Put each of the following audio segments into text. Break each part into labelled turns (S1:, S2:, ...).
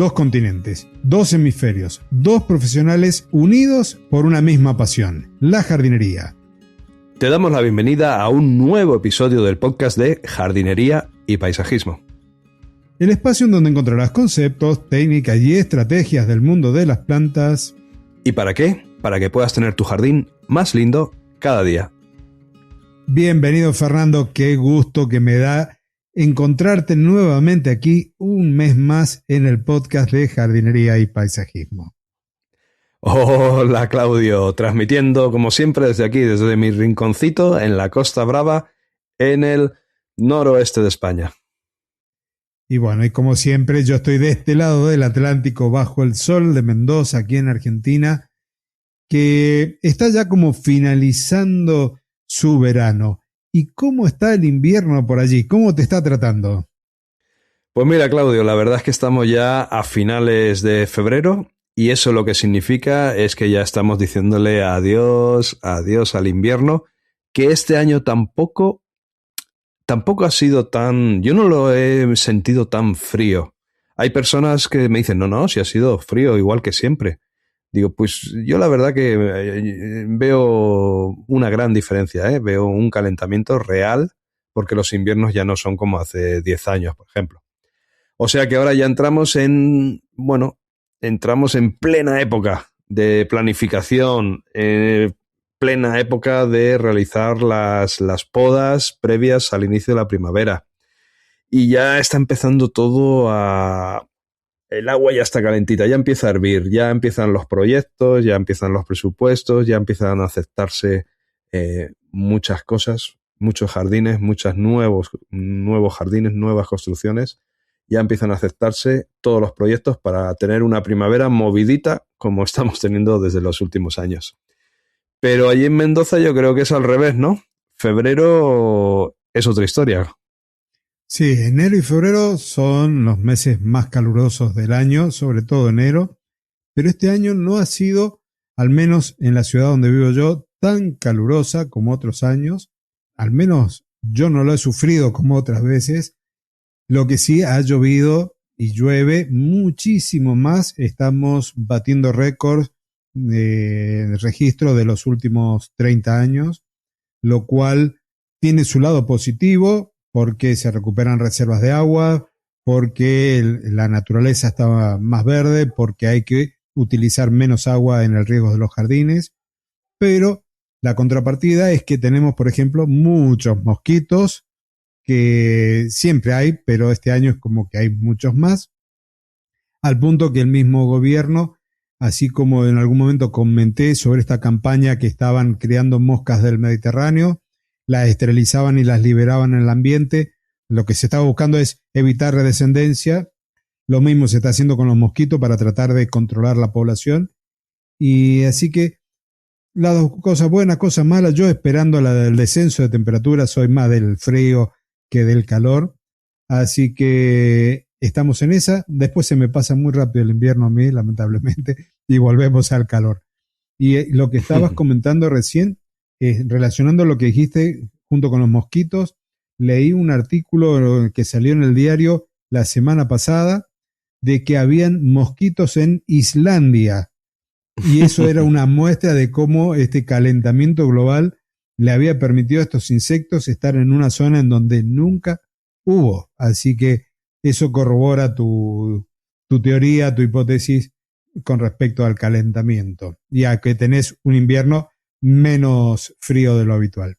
S1: 2 continentes, 2 hemisferios, 2 profesionales unidos por una misma pasión, la jardinería.
S2: Te damos la bienvenida a un nuevo episodio del podcast de Jardinería y Paisajismo.
S1: El espacio en donde encontrarás conceptos, técnicas y estrategias del mundo de las plantas.
S2: ¿Y para qué? Para que puedas tener tu jardín más lindo cada día.
S1: Bienvenido, Fernando, qué gusto que me da encontrarte nuevamente aquí un mes más en el podcast de Jardinería y Paisajismo.
S2: Hola, Claudio, transmitiendo como siempre desde aquí, desde mi rinconcito en la Costa Brava, en el noroeste de España.
S1: Y bueno, y como siempre, yo estoy de este lado del Atlántico, bajo el sol de Mendoza, aquí en Argentina, que está ya como finalizando su verano. ¿Y cómo está el invierno por allí? ¿Cómo te está tratando?
S2: Pues mira, Claudio, la verdad es que estamos ya a finales de febrero y eso lo que significa es que ya estamos diciéndole adiós al invierno, que este año tampoco ha sido tan... Yo no lo he sentido tan frío. Hay personas que me dicen, no, si ha sido frío igual que siempre. Digo, pues yo la verdad que veo una gran diferencia, ¿eh? Veo un calentamiento real porque los inviernos ya no son como hace 10 años, por ejemplo. O sea que ahora ya entramos en plena época de planificación, plena época de realizar las podas previas al inicio de la primavera. Y ya está empezando todo a... El agua ya está calentita, ya empieza a hervir, ya empiezan los proyectos, ya empiezan los presupuestos, ya empiezan a aceptarse muchas cosas, muchos jardines, muchos nuevos jardines, nuevas construcciones. Ya empiezan a aceptarse todos los proyectos para tener una primavera movidita como estamos teniendo desde los últimos años. Pero allí en Mendoza yo creo que es al revés, ¿no? Febrero es otra historia.
S1: Sí, enero y febrero son los meses más calurosos del año, sobre todo enero, pero este año no ha sido, al menos en la ciudad donde vivo yo, tan calurosa como otros años. Al menos yo no lo he sufrido como otras veces. Lo que sí, ha llovido y llueve muchísimo más. Estamos batiendo récords de registro de los últimos 30 años, lo cual tiene su lado positivo porque se recuperan reservas de agua, porque la naturaleza está más verde, porque hay que utilizar menos agua en el riego de los jardines. Pero la contrapartida es que tenemos, por ejemplo, muchos mosquitos, que siempre hay, pero este año es como que hay muchos más, al punto que el mismo gobierno, así como en algún momento comenté sobre esta campaña que estaban creando moscas del Mediterráneo, las esterilizaban y las liberaban en el ambiente, lo que se estaba buscando es evitar redescendencia. Lo mismo se está haciendo con los mosquitos para tratar de controlar la población, y así que las dos cosas buenas, cosas malas. Yo esperando el descenso de temperatura, soy más del frío que del calor, así que estamos en esa. Después se me pasa muy rápido el invierno a mí, lamentablemente, y volvemos al calor. Y lo que estabas comentando recién, relacionando lo que dijiste junto con los mosquitos, leí un artículo que salió en el diario la semana pasada de que habían mosquitos en Islandia, y eso era una muestra de cómo este calentamiento global le había permitido a estos insectos estar en una zona en donde nunca hubo. Así que eso corrobora tu teoría, tu hipótesis con respecto al calentamiento, y a que tenés un invierno menos frío de lo habitual.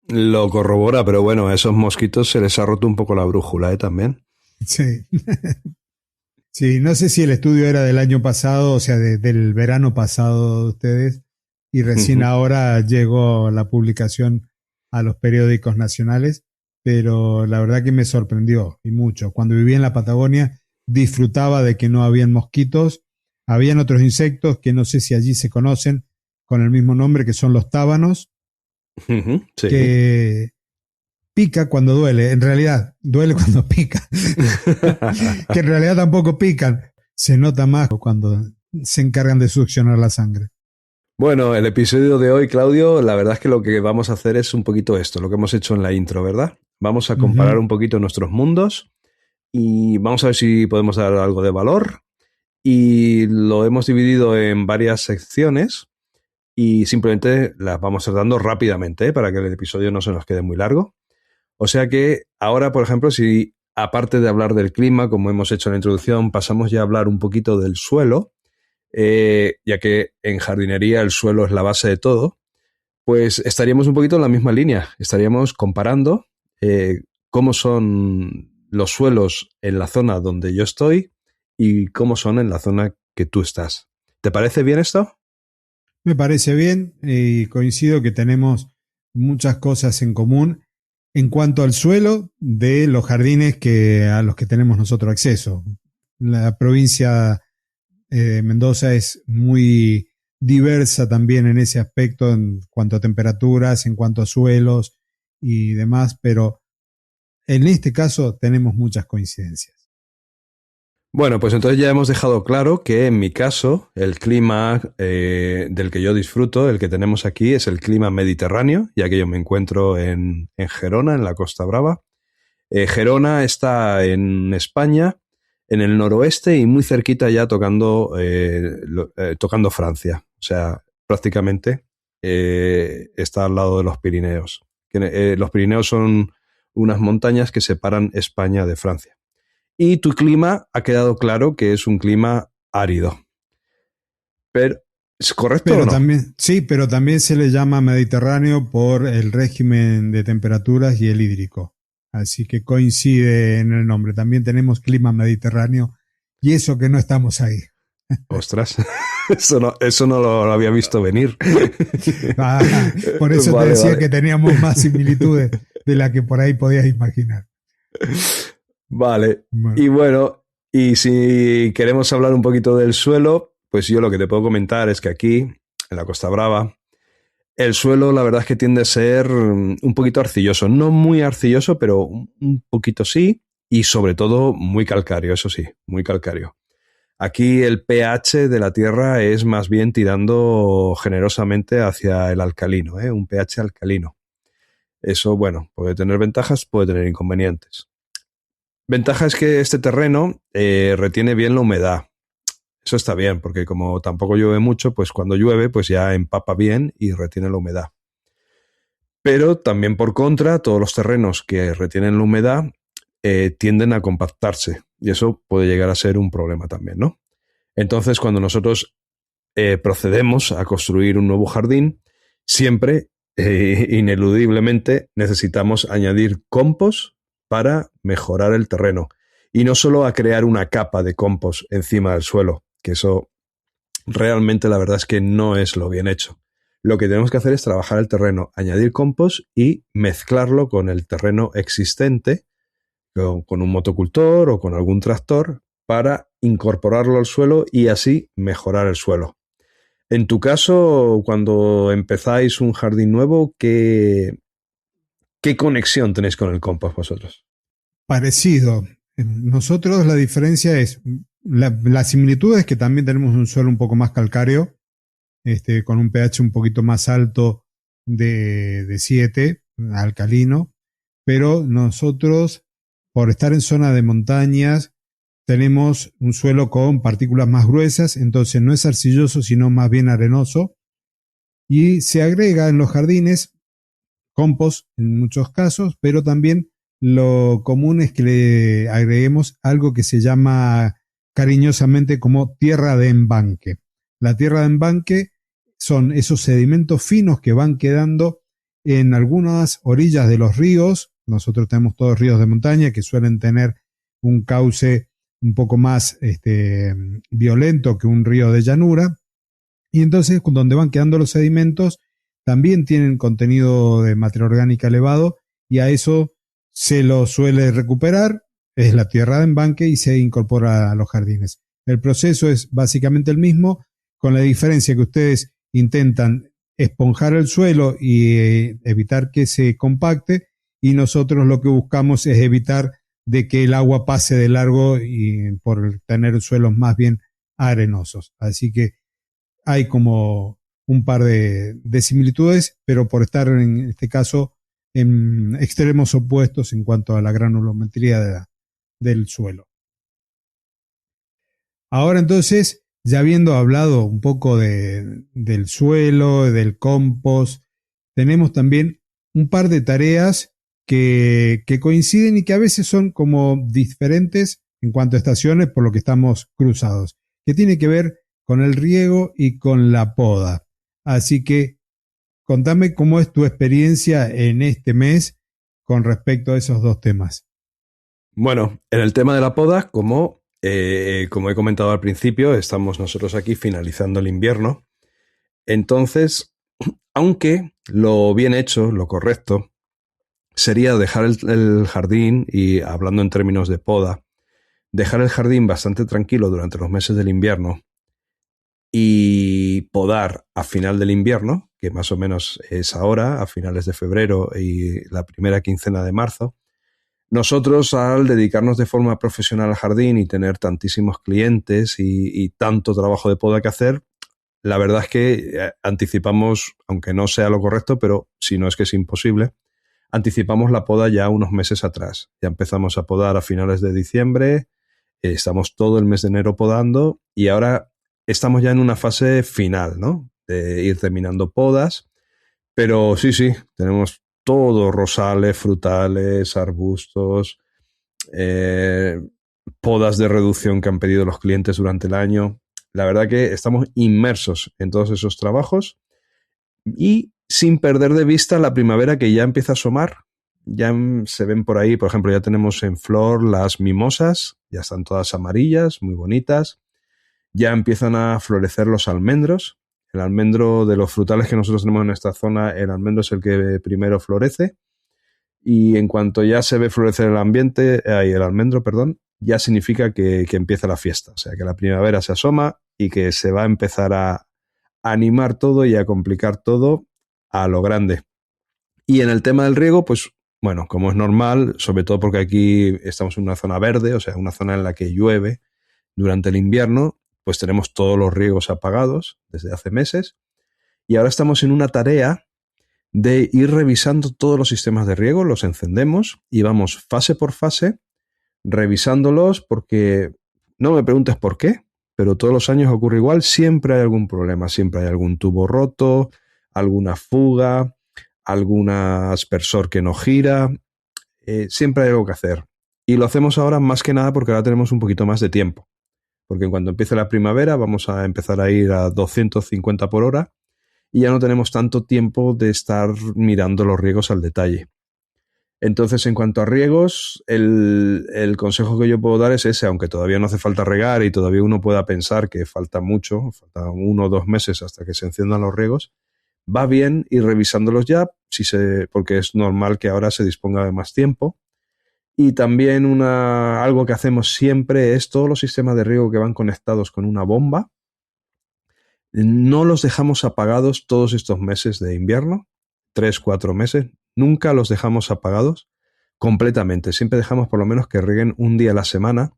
S2: Lo corrobora, pero bueno, a esos mosquitos se les ha roto un poco la brújula, ¿eh? También.
S1: Sí. Sí, no sé si el estudio era del año pasado, o sea, del verano pasado de ustedes, y recién ahora llegó la publicación a los periódicos nacionales, pero la verdad que me sorprendió, y mucho. Cuando vivía en la Patagonia disfrutaba de que no habían mosquitos, habían otros insectos que no sé si allí se conocen con el mismo nombre, que son los tábanos,
S2: Sí.
S1: que pica cuando duele, en realidad duele cuando pica, que en realidad tampoco pican, se nota más cuando se encargan de succionar la sangre.
S2: Bueno, el episodio de hoy, Claudio, la verdad es que lo que vamos a hacer es un poquito esto, lo que hemos hecho en la intro, ¿verdad? Vamos a comparar un poquito nuestros mundos y vamos a ver si podemos dar algo de valor. Y lo hemos dividido en varias secciones y simplemente las vamos tratando rápidamente, para que el episodio no se nos quede muy largo. O sea que ahora, por ejemplo, si aparte de hablar del clima, como hemos hecho en la introducción, pasamos ya a hablar un poquito del suelo, ya que en jardinería el suelo es la base de todo, pues estaríamos un poquito en la misma línea. Estaríamos comparando cómo son los suelos en la zona donde yo estoy y cómo son en la zona que tú estás. ¿Te parece bien esto?
S1: Me parece bien y coincido que tenemos muchas cosas en común en cuanto al suelo de los jardines a los que tenemos nosotros acceso. La provincia de Mendoza es muy diversa también en ese aspecto en cuanto a temperaturas, en cuanto a suelos y demás, pero en este caso tenemos muchas coincidencias.
S2: Bueno, pues entonces ya hemos dejado claro que en mi caso el clima del que yo disfruto, el que tenemos aquí, es el clima mediterráneo, ya que yo me encuentro en Gerona, en la Costa Brava. Gerona está en España, en el noroeste y muy cerquita ya tocando Francia. O sea, prácticamente está al lado de los Pirineos. Los Pirineos son unas montañas que separan España de Francia. Y tu clima ha quedado claro que es un clima árido. Pero, ¿es correcto o
S1: Pero
S2: no?
S1: también, sí, pero también se le llama Mediterráneo por el régimen de temperaturas y el hídrico. Así que coincide en el nombre. También tenemos clima mediterráneo y eso que no estamos ahí.
S2: Ostras, eso no lo había visto venir.
S1: Por eso te
S2: Vale,
S1: decía
S2: vale.
S1: que teníamos más similitudes de la que por ahí podías imaginar.
S2: Vale.
S1: Bueno,
S2: Y bueno, y si queremos hablar un poquito del suelo, pues yo lo que te puedo comentar es que aquí, en la Costa Brava, el suelo la verdad es que tiende a ser un poquito arcilloso. No muy arcilloso, pero un poquito sí. Y sobre todo muy calcáreo, eso sí, muy calcáreo. Aquí el pH de la tierra es más bien tirando generosamente hacia el alcalino, ¿eh? Un pH alcalino. Eso, bueno, puede tener ventajas, puede tener inconvenientes. Ventaja es que este terreno retiene bien la humedad. Eso está bien, porque como tampoco llueve mucho, pues cuando llueve, pues ya empapa bien y retiene la humedad. Pero también por contra, todos los terrenos que retienen la humedad tienden a compactarse y eso puede llegar a ser un problema también, ¿no? Entonces, cuando nosotros procedemos a construir un nuevo jardín, siempre, ineludiblemente, necesitamos añadir compost para mejorar el terreno. Y no solo a crear una capa de compost encima del suelo, que eso realmente la verdad es que no es lo bien hecho. Lo que tenemos que hacer es trabajar el terreno, añadir compost y mezclarlo con el terreno existente, con un motocultor o con algún tractor, para incorporarlo al suelo y así mejorar el suelo. En tu caso, cuando empezáis un jardín nuevo, ¿qué conexión tenéis con el compost vosotros?
S1: parecido. Nosotros la diferencia es, la similitud es que también tenemos un suelo un poco más calcáreo, con un pH un poquito más alto de 7, alcalino, pero nosotros, por estar en zona de montañas, tenemos un suelo con partículas más gruesas, entonces no es arcilloso, sino más bien arenoso, y se agrega en los jardines compost en muchos casos, pero también lo común es que le agreguemos algo que se llama cariñosamente como tierra de embanque. La tierra de embanque son esos sedimentos finos que van quedando en algunas orillas de los ríos. Nosotros tenemos todos ríos de montaña que suelen tener un cauce un poco más violento que un río de llanura. Y entonces, donde van quedando los sedimentos, también tienen contenido de materia orgánica elevado y a eso se lo suele recuperar, es la tierra de embanque y se incorpora a los jardines. El proceso es básicamente el mismo, con la diferencia que ustedes intentan esponjar el suelo y evitar que se compacte, y nosotros lo que buscamos es evitar de que el agua pase de largo y por tener suelos más bien arenosos. Así que hay como un par de similitudes, pero por estar en este caso en extremos opuestos en cuanto a la granulometría del suelo. Ahora entonces, ya habiendo hablado un poco del suelo, del compost, tenemos también un par de tareas que coinciden y que a veces son como diferentes en cuanto a estaciones por lo que estamos cruzados, que tiene que ver con el riego y con la poda. Así que contame cómo es tu experiencia en este mes con respecto a esos dos temas.
S2: Bueno, en el tema de la poda, como he comentado al principio, estamos nosotros aquí finalizando el invierno. Entonces, aunque lo bien hecho, lo correcto, sería dejar el jardín, y hablando en términos de poda, dejar el jardín bastante tranquilo durante los meses del invierno y podar a final del invierno, que más o menos es ahora, a finales de febrero y la primera quincena de marzo. Nosotros, al dedicarnos de forma profesional al jardín y tener tantísimos clientes y tanto trabajo de poda que hacer, la verdad es que anticipamos, aunque no sea lo correcto, pero si no es que es imposible, anticipamos la poda ya unos meses atrás. Ya empezamos a podar a finales de diciembre, estamos todo el mes de enero podando y ahora estamos ya en una fase final, ¿no? De ir terminando podas, pero sí, tenemos todo, rosales, frutales, arbustos, eh, podas de reducción que han pedido los clientes durante el año. La verdad que estamos inmersos en todos esos trabajos y sin perder de vista la primavera que ya empieza a asomar. Ya se ven por ahí, por ejemplo, ya tenemos en flor las mimosas, ya están todas amarillas, muy bonitas. Ya empiezan a florecer los almendros. El almendro de los frutales que nosotros tenemos en esta zona, el almendro es el que primero florece. Y en cuanto ya se ve florecer el almendro, perdón, ya significa que empieza la fiesta. O sea, que la primavera se asoma y que se va a empezar a animar todo y a complicar todo a lo grande. Y en el tema del riego, pues bueno, como es normal, sobre todo porque aquí estamos en una zona verde, o sea, una zona en la que llueve durante el invierno, pues tenemos todos los riegos apagados desde hace meses. Y ahora estamos en una tarea de ir revisando todos los sistemas de riego, los encendemos y vamos fase por fase revisándolos, porque no me preguntes por qué, pero todos los años ocurre igual, siempre hay algún problema, siempre hay algún tubo roto, alguna fuga, algún aspersor que no gira, siempre hay algo que hacer. Y lo hacemos ahora más que nada porque ahora tenemos un poquito más de tiempo, porque en cuanto empiece la primavera vamos a empezar a ir a 250 por hora y ya no tenemos tanto tiempo de estar mirando los riegos al detalle. Entonces, en cuanto a riegos, el consejo que yo puedo dar es ese, aunque todavía no hace falta regar y todavía uno pueda pensar que falta mucho, falta 1 o 2 meses hasta que se enciendan los riegos, va bien ir revisándolos ya, porque es normal que ahora se disponga de más tiempo. Y también algo que hacemos siempre es todos los sistemas de riego que van conectados con una bomba, no los dejamos apagados todos estos meses de invierno, 3, 4 meses, nunca los dejamos apagados completamente. Siempre dejamos por lo menos que rieguen un día a la semana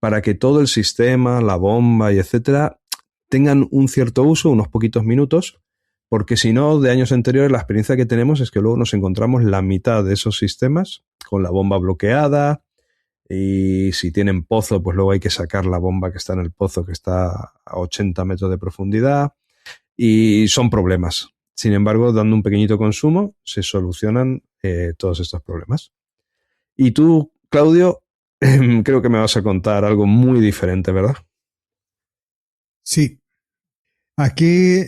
S2: para que todo el sistema, la bomba y etcétera, tengan un cierto uso, unos poquitos minutos, porque si no, de años anteriores la experiencia que tenemos es que luego nos encontramos la mitad de esos sistemas con la bomba bloqueada, y si tienen pozo, pues luego hay que sacar la bomba que está en el pozo, que está a 80 metros de profundidad, y son problemas. Sin embargo, dando un pequeñito consumo, se solucionan todos estos problemas. Y tú, Claudio, creo que me vas a contar algo muy diferente, ¿verdad?
S1: Sí, aquí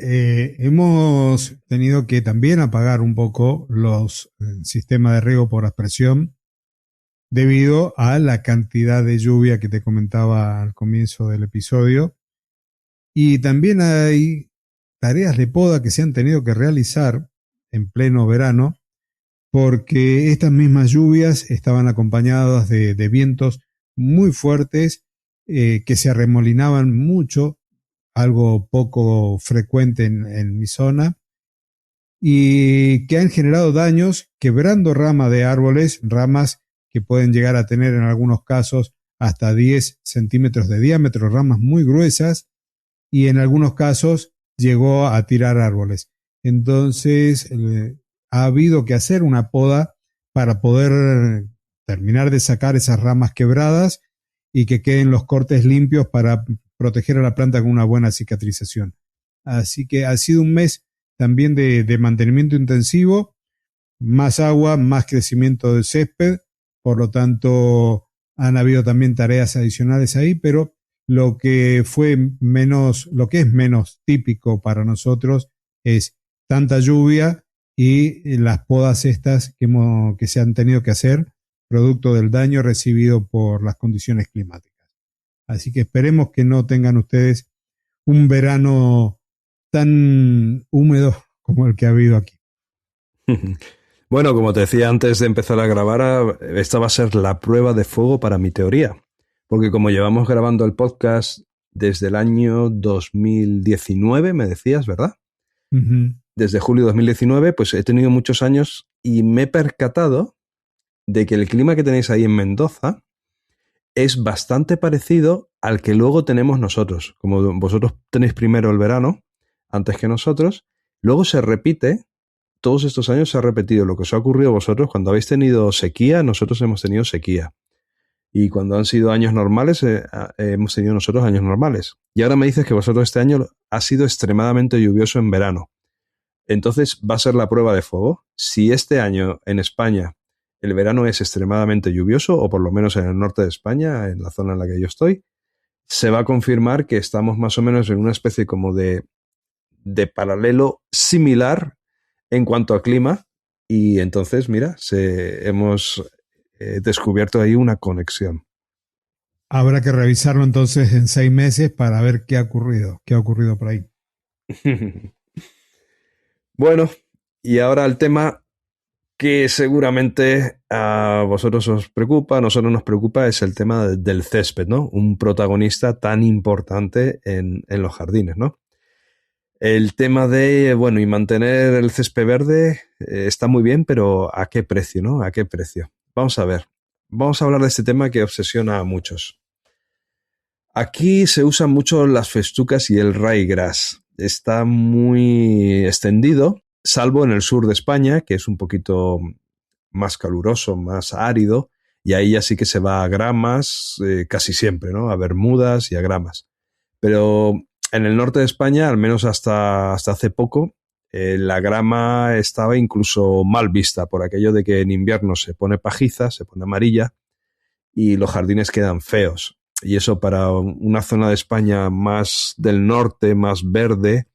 S1: hemos tenido que también apagar un poco los sistemas de riego por aspersión debido a la cantidad de lluvia que te comentaba al comienzo del episodio. Y también hay tareas de poda que se han tenido que realizar en pleno verano porque estas mismas lluvias estaban acompañadas de vientos muy fuertes que se arremolinaban mucho, algo poco frecuente en mi zona, y que han generado daños quebrando ramas de árboles, ramas que pueden llegar a tener en algunos casos hasta 10 centímetros de diámetro, ramas muy gruesas, y en algunos casos llegó a tirar árboles. Entonces ha habido que hacer una poda para poder terminar de sacar esas ramas quebradas y que queden los cortes limpios para proteger a la planta con una buena cicatrización. Así que ha sido un mes también de mantenimiento intensivo, más agua, más crecimiento del césped, por lo tanto han habido también tareas adicionales ahí, pero lo que es menos típico para nosotros es tanta lluvia y las podas estas que se han tenido que hacer producto del daño recibido por las condiciones climáticas. Así que esperemos que no tengan ustedes un verano tan húmedo como el que ha habido aquí.
S2: Bueno, como te decía antes de empezar a grabar, esta va a ser la prueba de fuego para mi teoría. Porque como llevamos grabando el podcast desde el año 2019, me decías, ¿verdad?
S1: Uh-huh.
S2: Desde julio de 2019, pues he tenido muchos años y me he percatado de que el clima que tenéis ahí en Mendoza es bastante parecido al que luego tenemos nosotros. Como vosotros tenéis primero el verano, antes que nosotros, luego se repite, todos estos años se ha repetido lo que os ha ocurrido a vosotros. Cuando habéis tenido sequía, nosotros hemos tenido sequía. Y cuando han sido años normales, hemos tenido nosotros años normales. Y ahora me dices que vosotros este año ha sido extremadamente lluvioso en verano. Entonces va a ser la prueba de fuego. Si este año en España el verano es extremadamente lluvioso, o por lo menos en el norte de España, en la zona en la que yo estoy, se va a confirmar que estamos más o menos en una especie como de paralelo similar en cuanto a clima. Y entonces, mira, hemos descubierto ahí una conexión.
S1: Habrá que revisarlo entonces en 6 meses para ver qué ha ocurrido por ahí.
S2: Bueno, y ahora el tema que seguramente a vosotros os preocupa, a nosotros nos preocupa, es el tema del césped, ¿no? Un protagonista tan importante en los jardines, ¿no? El tema de, bueno, y mantener el césped verde está muy bien, pero ¿a qué precio, no? ¿A qué precio? Vamos a ver. Vamos a hablar de este tema que obsesiona a muchos. Aquí se usan mucho las festucas y el ryegrass. Está muy extendido, salvo en el sur de España, que es un poquito más caluroso, más árido, y ahí ya sí que se va a gramas casi siempre, ¿no? A bermudas y a gramas. Pero en el norte de España, al menos hasta hace poco, la grama estaba incluso mal vista por aquello de que en invierno se pone pajiza, se pone amarilla y los jardines quedan feos. Y eso para una zona de España más del norte, más verde,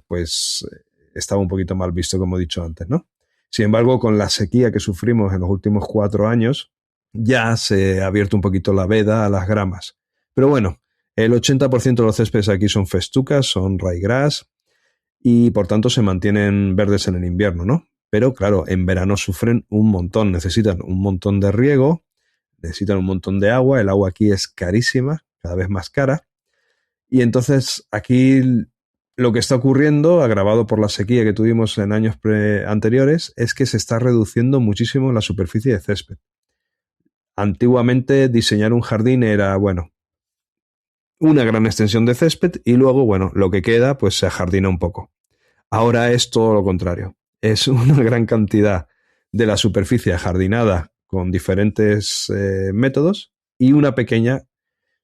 S2: pues estaba un poquito mal visto, como he dicho antes, ¿no? Sin embargo, con la sequía que sufrimos en los últimos 4 años, ya se ha abierto un poquito la veda a las gramas. Pero bueno, el 80% de los céspedes aquí son festucas, son ryegrass, y por tanto se mantienen verdes en el invierno, ¿no? Pero claro, en verano sufren un montón, necesitan un montón de riego, necesitan un montón de agua, el agua aquí es carísima, cada vez más cara, y entonces aquí lo que está ocurriendo, agravado por la sequía que tuvimos en años anteriores, es que se está reduciendo muchísimo la superficie de césped. Antiguamente diseñar un jardín era, bueno, una gran extensión de césped y luego, bueno, lo que queda pues se ajardina un poco. Ahora es todo lo contrario. Es una gran cantidad de la superficie ajardinada con diferentes métodos y una pequeña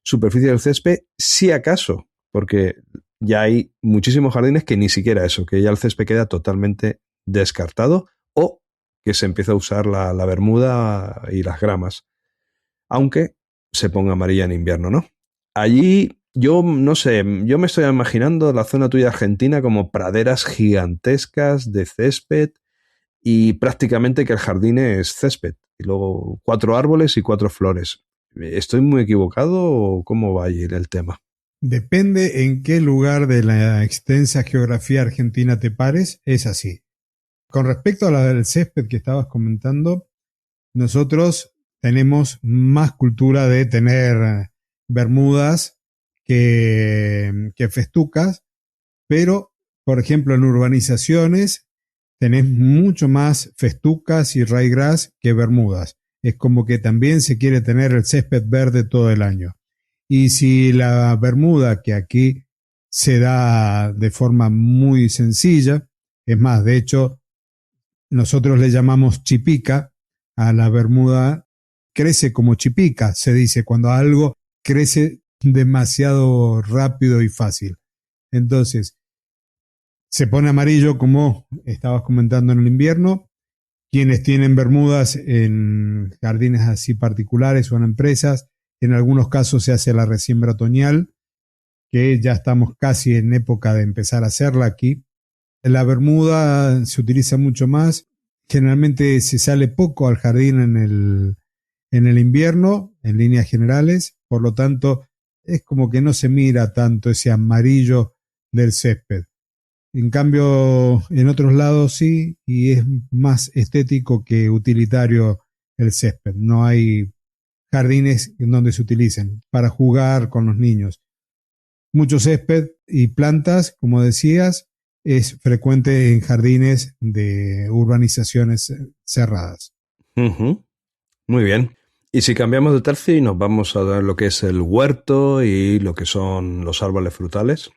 S2: superficie del césped, si acaso, porque ya hay muchísimos jardines que ni siquiera eso, que ya el césped queda totalmente descartado o que se empieza a usar la bermuda y las gramas, aunque se ponga amarilla en invierno, ¿no? Allí, yo no sé, yo me estoy imaginando la zona tuya argentina como praderas gigantescas de césped y prácticamente que el jardín es césped y luego 4 árboles y 4 flores. ¿Estoy muy equivocado o cómo va a ir el tema?
S1: Depende en qué lugar de la extensa geografía argentina te pares, es así. Con respecto a la del césped que estabas comentando, nosotros tenemos más cultura de tener bermudas que festucas, pero, por ejemplo, en urbanizaciones tenés mucho más festucas y ryegrass que bermudas. Es como que también se quiere tener el césped verde todo el año. Y si la bermuda, que aquí se da de forma muy sencilla, es más, de hecho, nosotros le llamamos chipica, a la bermuda crece como chipica, se dice, cuando algo crece demasiado rápido y fácil. Entonces, se pone amarillo, como estabas comentando, en el invierno. Quienes tienen bermudas en jardines así particulares o en empresas, en algunos casos se hace la resiembra otoñal, que ya estamos casi en época de empezar a hacerla aquí. La bermuda se utiliza mucho más. Generalmente se sale poco al jardín en el invierno, en líneas generales. Por lo tanto, es como que no se mira tanto ese amarillo del césped. En cambio, en otros lados sí, y es más estético que utilitario el césped. No hay jardines en donde se utilicen para jugar con los niños. Mucho césped y plantas, como decías, es frecuente en jardines de urbanizaciones cerradas.
S2: Ujú. Muy bien. Y si cambiamos de tercio y nos vamos a ver lo que es el huerto y lo que son los árboles frutales,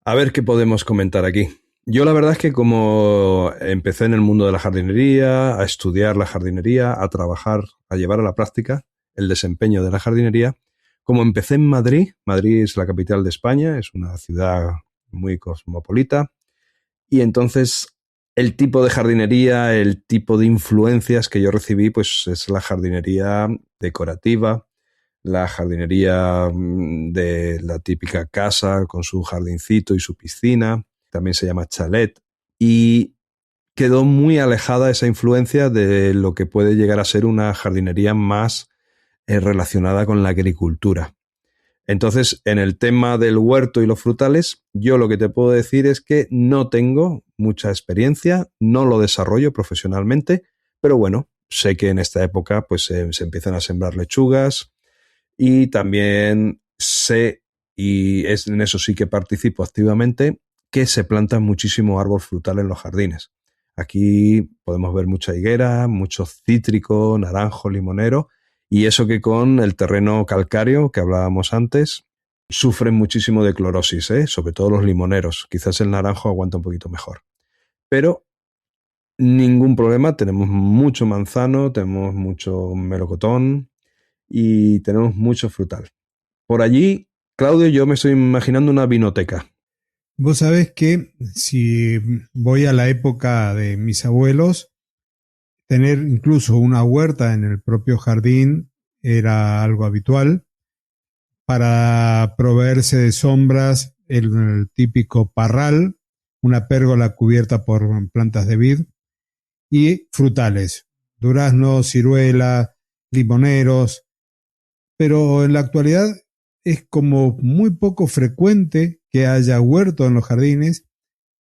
S2: a ver qué podemos comentar aquí. Yo la verdad es que como empecé en el mundo de la jardinería, a estudiar la jardinería, a trabajar, a llevar a la práctica el desempeño de la jardinería, como empecé en Madrid, Madrid es la capital de España, es una ciudad muy cosmopolita, y entonces el tipo de jardinería, el tipo de influencias que yo recibí, pues es la jardinería decorativa, la jardinería de la típica casa con su jardincito y su piscina, también se llama chalet, y quedó muy alejada esa influencia de lo que puede llegar a ser una jardinería más relacionada con la agricultura. Entonces, en el tema del huerto y los frutales, yo lo que te puedo decir es que no tengo mucha experiencia, no lo desarrollo profesionalmente, pero bueno, sé que en esta época pues se empiezan a sembrar lechugas y también sé, y es en eso sí que participo activamente, que se planta muchísimo árbol frutal en los jardines. Aquí podemos ver mucha higuera, mucho cítrico, naranjo, limonero, y eso que con el terreno calcáreo que hablábamos antes, sufren muchísimo de clorosis, ¿eh? Sobre todo los limoneros. Quizás el naranjo aguanta un poquito mejor. Pero ningún problema, tenemos mucho manzano, tenemos mucho melocotón y tenemos mucho frutal. Por allí, Claudio, yo me estoy imaginando una vinoteca.
S1: Vos sabés que si voy a la época de mis abuelos, tener incluso una huerta en el propio jardín era algo habitual para proveerse de sombras, el típico parral, una pérgola cubierta por plantas de vid y frutales, duraznos, ciruela, limoneros, pero en la actualidad es como muy poco frecuente que haya huerto en los jardines.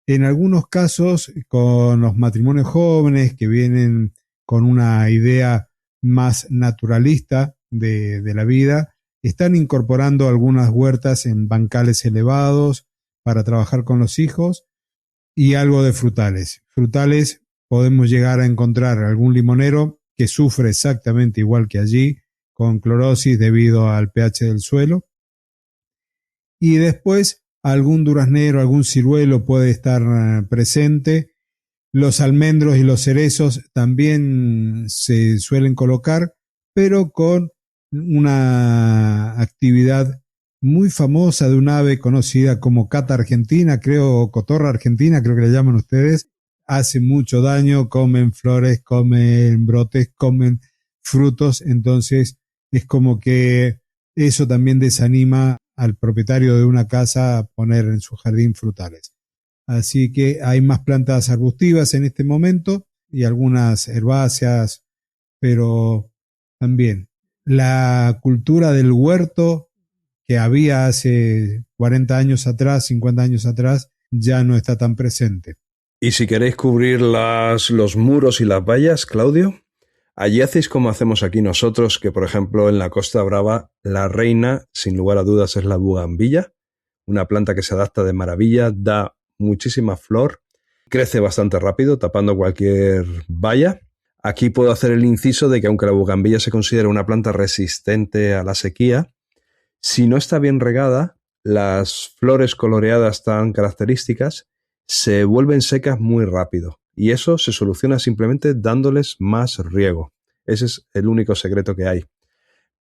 S1: En algunos casos, con los matrimonios jóvenes que vienen con una idea más naturalista de la vida, están incorporando algunas huertas en bancales elevados para trabajar con los hijos y algo de frutales. Frutales podemos llegar a encontrar algún limonero que sufre exactamente igual que allí, con clorosis debido al pH del suelo. Y después algún duraznero, algún ciruelo puede estar presente. Los almendros y los cerezos también se suelen colocar, pero con una actividad muy famosa de un ave conocida como cata argentina, creo, o cotorra argentina, creo que le llaman ustedes. Hace mucho daño, comen flores, comen brotes, comen frutos, entonces es como que eso también desanima al propietario de una casa a poner en su jardín frutales. Así que hay más plantas arbustivas en este momento y algunas herbáceas, pero también la cultura del huerto que había hace 40 años atrás, 50 años atrás, ya no está tan presente.
S2: Y si queréis cubrir los muros y las vallas, Claudio, allí hacéis como hacemos aquí nosotros, que por ejemplo en la Costa Brava la reina, sin lugar a dudas, es la bugambilla, una planta que se adapta de maravilla, da muchísima flor, crece bastante rápido, tapando cualquier valla. Aquí puedo hacer el inciso de que aunque la bugambilla se considera una planta resistente a la sequía, si no está bien regada, las flores coloreadas tan características se vuelven secas muy rápido y eso se soluciona simplemente dándoles más riego. Ese es el único secreto que hay.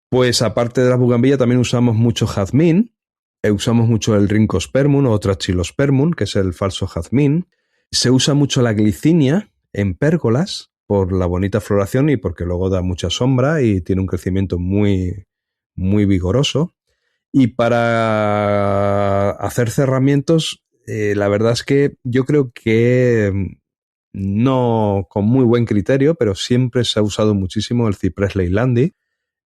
S2: Pues aparte de la bugambilia también usamos mucho jazmín, usamos mucho el Rhynchospermum o Trachylospermum, que es el falso jazmín. Se usa mucho la glicinia en pérgolas por la bonita floración y porque luego da mucha sombra y tiene un crecimiento muy, muy vigoroso. Y para hacer cerramientos, la verdad es que yo creo que no con muy buen criterio, pero siempre se ha usado muchísimo el ciprés leylandi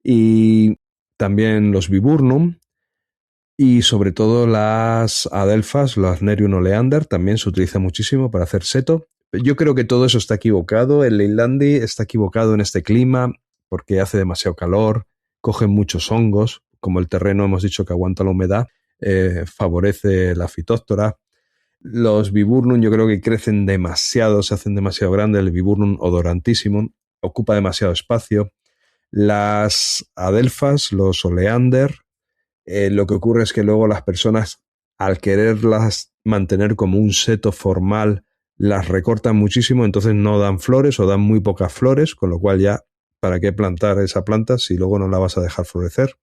S2: y también los viburnum y sobre todo las adelfas, las Nerium oleander, también se utiliza muchísimo para hacer seto. Yo creo que todo eso está equivocado. El leylandi está equivocado en este clima porque hace demasiado calor, cogen muchos hongos, como el terreno hemos dicho que aguanta la humedad, favorece la fitóctora. Los viburnum yo creo que crecen demasiado, se hacen demasiado grandes. El viburnum odorantissimum ocupa demasiado espacio. Las adelfas, los oleander, lo que ocurre es que luego las personas, al quererlas mantener como un seto formal, las recortan muchísimo, entonces no dan flores o dan muy pocas flores, con lo cual ya, ¿para qué plantar esa planta si luego no la vas a dejar florecer?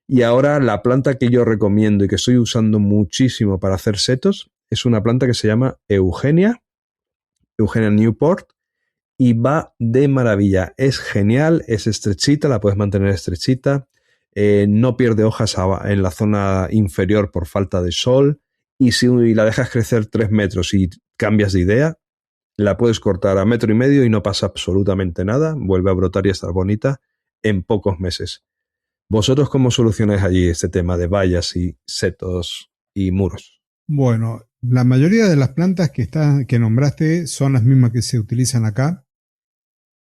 S2: Y ahora la planta que yo recomiendo y que estoy usando muchísimo para hacer setos es una planta que se llama Eugenia Newport, y va de maravilla. Es genial, es estrechita, la puedes mantener estrechita, no pierde hojas en la zona inferior por falta de sol, y si la dejas crecer 3 metros y cambias de idea, la puedes cortar a 1,5 metros y no pasa absolutamente nada, vuelve a brotar y a estar bonita en pocos meses. ¿Vosotros cómo solucionáis allí este tema de vallas y setos y muros?
S1: Bueno, la mayoría de las plantas que nombraste son las mismas que se utilizan acá.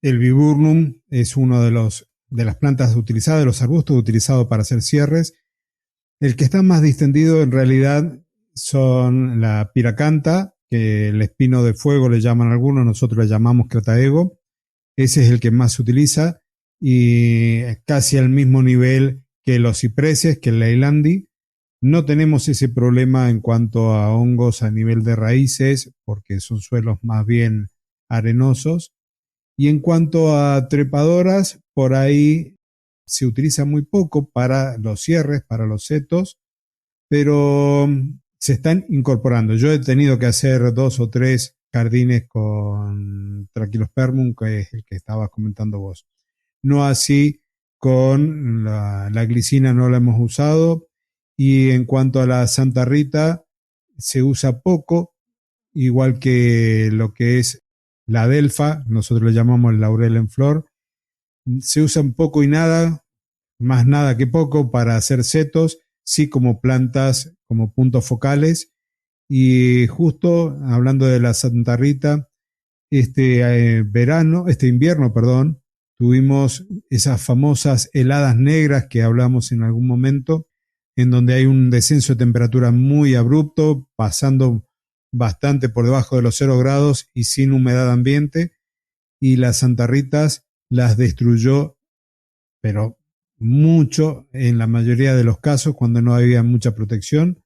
S1: El viburnum es uno de las plantas utilizadas, de los arbustos utilizados para hacer cierres. El que está más distendido en realidad son la piracanta, que el espino de fuego le llaman algunos, nosotros le llamamos crataego. Ese es el que más se utiliza y casi al mismo nivel que los cipreses, que el leylandi. No tenemos ese problema en cuanto a hongos a nivel de raíces, porque son suelos más bien arenosos. Y en cuanto a trepadoras, por ahí se utiliza muy poco para los cierres, para los setos, pero se están incorporando. Yo he tenido que hacer 2 o 3 jardines con Trachylospermum, que es el que estabas comentando vos. No así con la glicina, no la hemos usado. Y en cuanto a la Santa Rita, se usa poco, igual que lo que es la adelfa, nosotros le llamamos el laurel en flor. Se usan poco y nada, más nada que poco para hacer setos, sí como plantas, como puntos focales. Y justo hablando de la Santa Rita, este invierno, tuvimos esas famosas heladas negras que hablamos en algún momento, en donde hay un descenso de temperatura muy abrupto, pasando bastante por debajo de los 0 grados y sin humedad ambiente, y las santarritas las destruyó, pero mucho en la mayoría de los casos cuando no había mucha protección.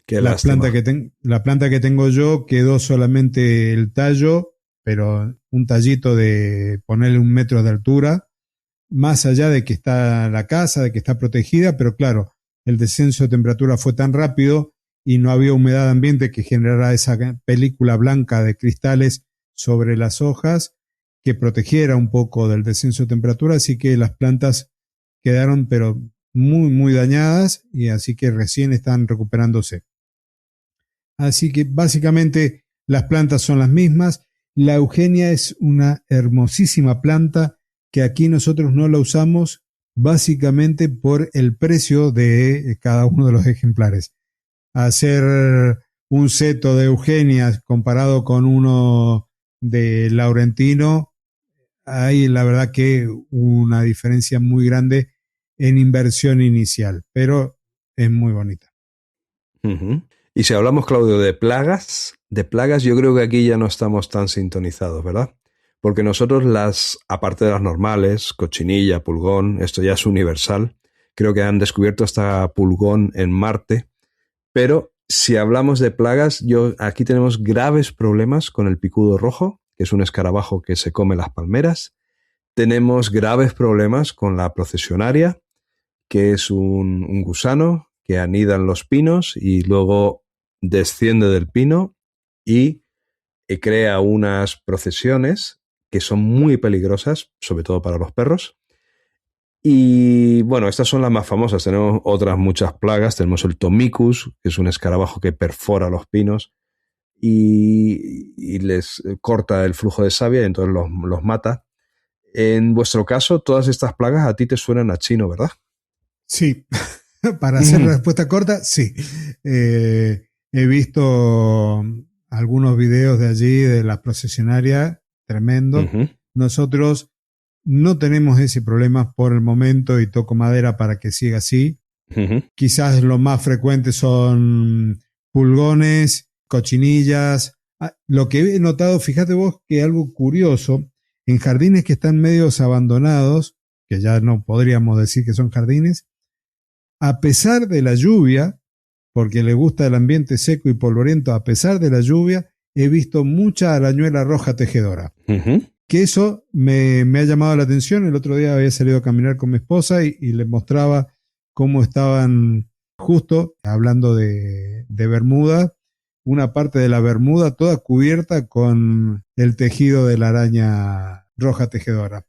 S1: La planta que tengo yo quedó solamente el tallo, pero un tallito de ponerle 1 metro de altura, más allá de que está la casa, de que está protegida, pero claro, el descenso de temperatura fue tan rápido y no había humedad ambiente que generara esa película blanca de cristales sobre las hojas que protegiera un poco del descenso de temperatura, así que las plantas quedaron pero muy muy dañadas y así que recién están recuperándose. Así que básicamente las plantas son las mismas. La eugenia es una hermosísima planta que aquí nosotros no la usamos básicamente por el precio de cada uno de los ejemplares. Hacer un seto de eugenias comparado con uno de laurentino, hay la verdad que una diferencia muy grande en inversión inicial, pero es muy bonita.
S2: Uh-huh. Y si hablamos, Claudio, de plagas, yo creo que aquí ya no estamos tan sintonizados, ¿verdad? Porque nosotros aparte de las normales, cochinilla, pulgón, esto ya es universal. Creo que han descubierto hasta pulgón en Marte. Pero si hablamos de plagas, aquí tenemos graves problemas con el picudo rojo, que es un escarabajo que se come las palmeras. Tenemos graves problemas con la procesionaria, que es un gusano que anida en los pinos y luego desciende del pino y crea unas procesiones que son muy peligrosas, sobre todo para los perros. Y bueno, estas son las más famosas. Tenemos otras muchas plagas. Tenemos el Tomicus, que es un escarabajo que perfora los pinos y les corta el flujo de savia y entonces los mata. En vuestro caso, todas estas plagas a ti te suenan a chino, ¿verdad?
S1: Sí, para hacer la respuesta corta, sí. He visto algunos videos de allí, de la procesionaria, tremendo. Nosotros no tenemos ese problema por el momento y toco madera para que siga así. Quizás lo más frecuente son pulgones, cochinillas. Lo que he notado, fíjate vos que algo curioso, en jardines que están medios abandonados, que ya no podríamos decir que son jardines, a pesar de la lluvia, porque le gusta el ambiente seco y polvoriento, a pesar de la lluvia, he visto mucha arañuela roja tejedora. Que eso me ha llamado la atención. El otro día había salido a caminar con mi esposa y le mostraba cómo estaban, justo hablando de Bermuda, una parte de la Bermuda toda cubierta con el tejido de la araña roja tejedora.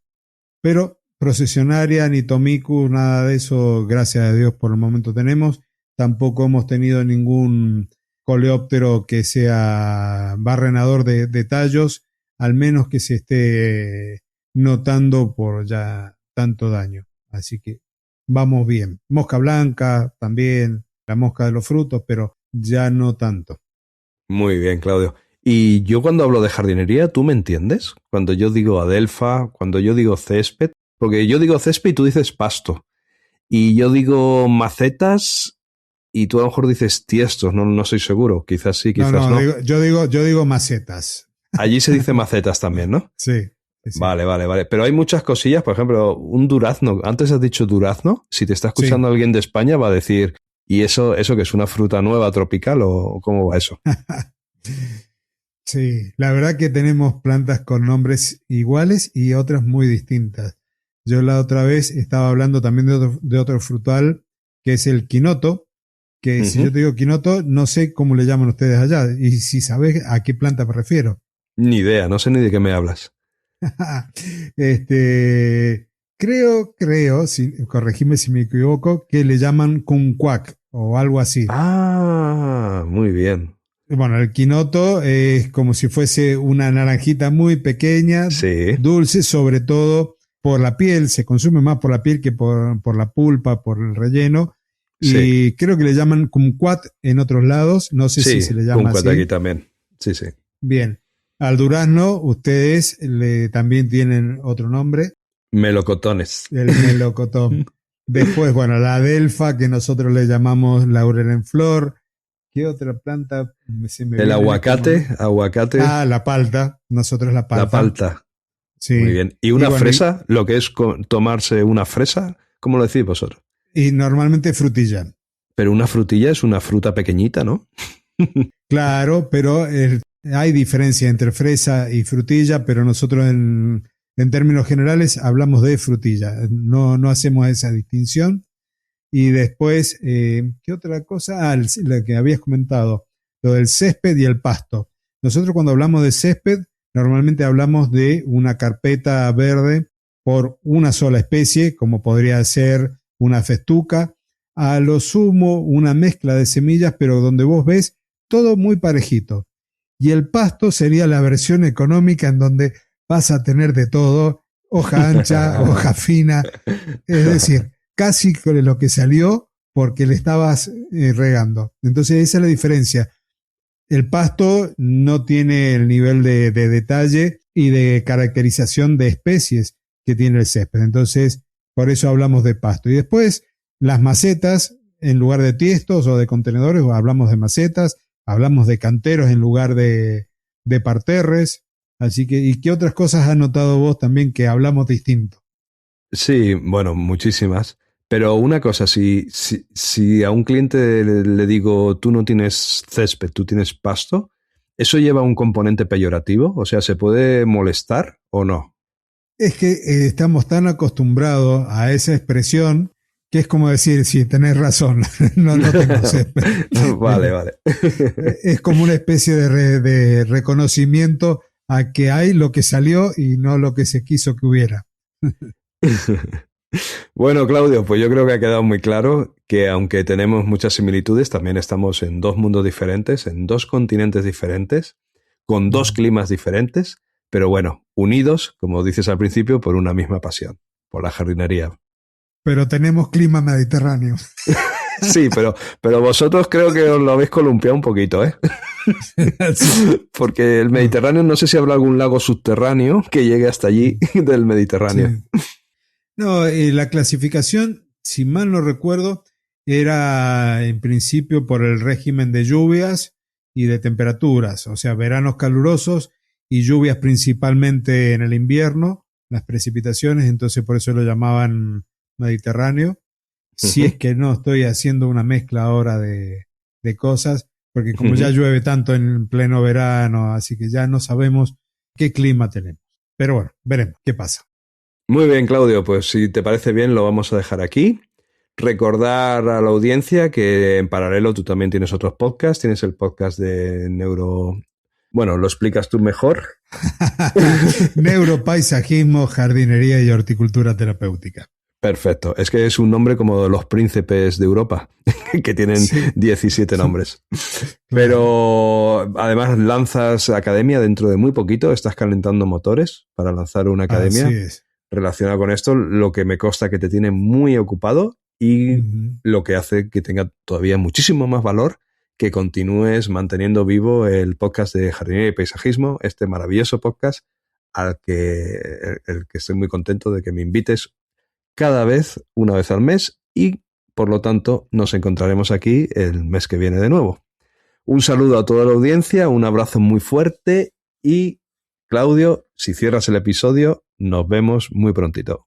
S1: Pero procesionaria, ni tomicus, nada de eso, gracias a Dios por el momento tenemos. Tampoco hemos tenido ningún coleóptero que sea barrenador de tallos, al menos que se esté notando por ya tanto daño. Así que vamos bien. Mosca blanca también, la mosca de los frutos, pero ya no tanto.
S2: Muy bien, Claudio. Y yo cuando hablo de jardinería, ¿tú me entiendes? Cuando yo digo adelfa, cuando yo digo césped, porque yo digo césped y tú dices pasto. Y yo digo macetas y tú a lo mejor dices tiestos, no soy seguro. Quizás sí, quizás no.
S1: Yo digo macetas.
S2: Allí se dice macetas también, ¿no?
S1: Sí.
S2: Vale. Pero hay muchas cosillas, por ejemplo, un durazno. Antes has dicho durazno. Si te está escuchando alguien de España va a decir, ¿y eso que es una fruta nueva tropical o cómo va eso?
S1: Sí, la verdad que tenemos plantas con nombres iguales y otras muy distintas. Yo la otra vez estaba hablando también de otro frutal que es el quinoto, que si yo te digo quinoto, no sé cómo le llaman ustedes allá y si sabes a qué planta me refiero.
S2: Ni idea, no sé ni de qué me hablas.
S1: Creo, corregime si me equivoco, que le llaman kumquat o algo así.
S2: Ah, muy bien.
S1: Bueno, el quinoto es como si fuese una naranjita muy pequeña,
S2: sí.
S1: Dulce, sobre todo por la piel, se consume más por la piel que por la pulpa, por el relleno. Y creo que le llaman kumquat en otros lados, no sé si se le llama
S2: kumquat
S1: así.
S2: Aquí también, sí.
S1: Bien, al durazno ustedes también tienen otro nombre.
S2: Melocotones.
S1: El melocotón. Después, bueno, la adelfa, que nosotros le llamamos laurel en flor. ¿Qué otra planta?
S2: El aguacate.
S1: Ah, la palta. Nosotros la palta.
S2: La palta.
S1: Sí.
S2: Muy bien. ¿Y una fresa? Lo que es tomarse una fresa, ¿cómo lo decís vosotros?
S1: Y normalmente frutilla.
S2: Pero una frutilla es una fruta pequeñita, ¿no?
S1: Claro, pero hay diferencia entre fresa y frutilla, pero nosotros en términos generales hablamos de frutilla. No hacemos esa distinción. Y después, ¿qué otra cosa? Lo que habías comentado, lo del césped y el pasto. Nosotros cuando hablamos de césped, normalmente hablamos de una carpeta verde por una sola especie, como podría ser una festuca, a lo sumo una mezcla de semillas, pero donde vos ves todo muy parejito. Y el pasto sería la versión económica en donde vas a tener de todo, hoja ancha, hoja fina, es decir, casi con lo que salió porque le estabas regando. Entonces esa es la diferencia. El pasto no tiene el nivel de detalle y de caracterización de especies que tiene el césped. Entonces, por eso hablamos de pasto. Y después, las macetas, en lugar de tiestos o de contenedores, hablamos de macetas, hablamos de canteros en lugar de parterres. Así que, ¿y qué otras cosas has notado vos también que hablamos distinto?
S2: Sí, bueno, muchísimas. Pero una cosa, si a un cliente le digo, tú no tienes césped, tú tienes pasto, ¿Eso lleva un componente peyorativo? O sea, ¿se puede molestar o no?
S1: Es que estamos tan acostumbrados a esa expresión que es como decir, sí, tenés razón, no tengo césped.
S2: Vale.
S1: Es como una especie de reconocimiento a que hay lo que salió y no lo que se quiso que hubiera.
S2: Bueno, Claudio, pues yo creo que ha quedado muy claro que aunque tenemos muchas similitudes, también estamos en dos mundos diferentes, en dos continentes diferentes, con dos climas diferentes, pero bueno, unidos, como dices al principio, por una misma pasión, por la jardinería.
S1: Pero tenemos clima mediterráneo.
S2: Sí, pero vosotros creo que os lo habéis columpiado un poquito, ¿eh? Sí. Porque el Mediterráneo, no sé si habrá algún lago subterráneo que llegue hasta allí del Mediterráneo.
S1: Sí. No, la clasificación, si mal no recuerdo, era en principio por el régimen de lluvias y de temperaturas, o sea, veranos calurosos y lluvias principalmente en el invierno, las precipitaciones, entonces por eso lo llamaban Mediterráneo. Si es que no estoy haciendo una mezcla ahora de cosas, porque como ya llueve tanto en pleno verano, así que ya no sabemos qué clima tenemos. Pero bueno, veremos qué pasa.
S2: Muy bien, Claudio, pues si te parece bien lo vamos a dejar aquí. Recordar a la audiencia que en paralelo tú también tienes otros podcasts, tienes el podcast de Neuro... Bueno, lo explicas tú mejor.
S1: Neuropaisajismo, jardinería y horticultura terapéutica.
S2: Perfecto. Es que es un nombre como los príncipes de Europa, que tienen 17 nombres. Pero además lanzas academia dentro de muy poquito. Estás calentando motores para lanzar una academia relacionada con esto, lo que me consta que te tiene muy ocupado y lo que hace que tenga todavía muchísimo más valor que continúes manteniendo vivo el podcast de jardinería y paisajismo, este maravilloso podcast el que estoy muy contento de que me invites cada vez, una vez al mes, y por lo tanto nos encontraremos aquí el mes que viene de nuevo. Un saludo a toda la audiencia, un abrazo muy fuerte y, Claudio, si cierras el episodio, nos vemos muy prontito.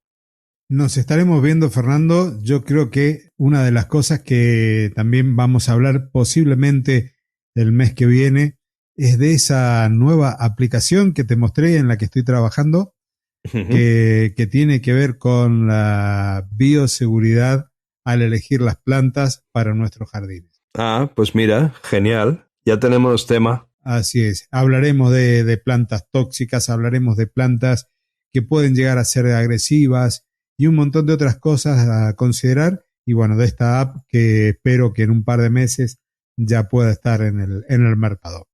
S1: Nos estaremos viendo, Fernando. Yo creo que una de las cosas que también vamos a hablar posiblemente el mes que viene es de esa nueva aplicación que te mostré en la que estoy trabajando, que tiene que ver con la bioseguridad al elegir las plantas para nuestros jardines.
S2: Ah, pues mira, genial. Ya tenemos tema.
S1: Así es. Hablaremos de plantas tóxicas, hablaremos de plantas que pueden llegar a ser agresivas y un montón de otras cosas a considerar. Y bueno, de esta app que espero que en un par de meses ya pueda estar en el mercado.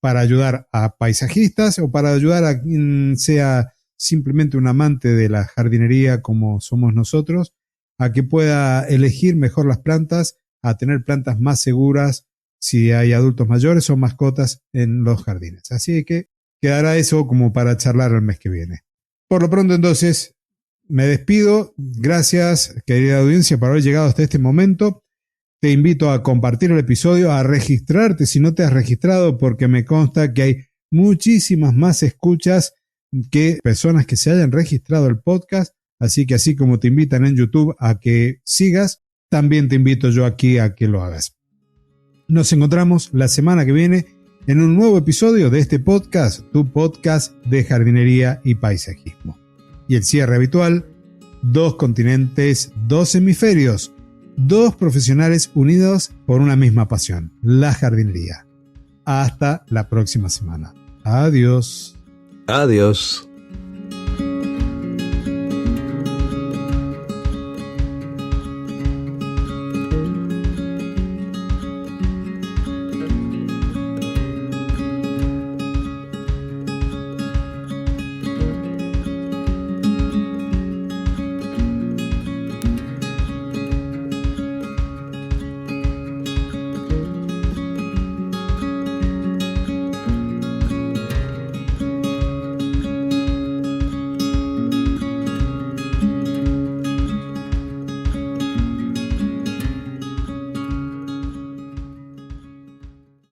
S1: Para ayudar a paisajistas o para ayudar a quien sea simplemente un amante de la jardinería como somos nosotros, a que pueda elegir mejor las plantas, a tener plantas más seguras si hay adultos mayores o mascotas en los jardines. Así que quedará eso como para charlar el mes que viene. Por lo pronto entonces me despido. Gracias, querida audiencia, por haber llegado hasta este momento. Te invito a compartir el episodio, a registrarte si no te has registrado, porque me consta que hay muchísimas más escuchas que personas que se hayan registrado el podcast. Así que así como te invitan en YouTube a que sigas, también te invito yo aquí a que lo hagas. Nos encontramos la semana que viene en un nuevo episodio de este podcast, tu podcast de jardinería y paisajismo. Y el cierre habitual, 2 continentes, 2 hemisferios, 2 profesionales unidos por una misma pasión, la jardinería. Hasta la próxima semana. Adiós.
S2: Adiós.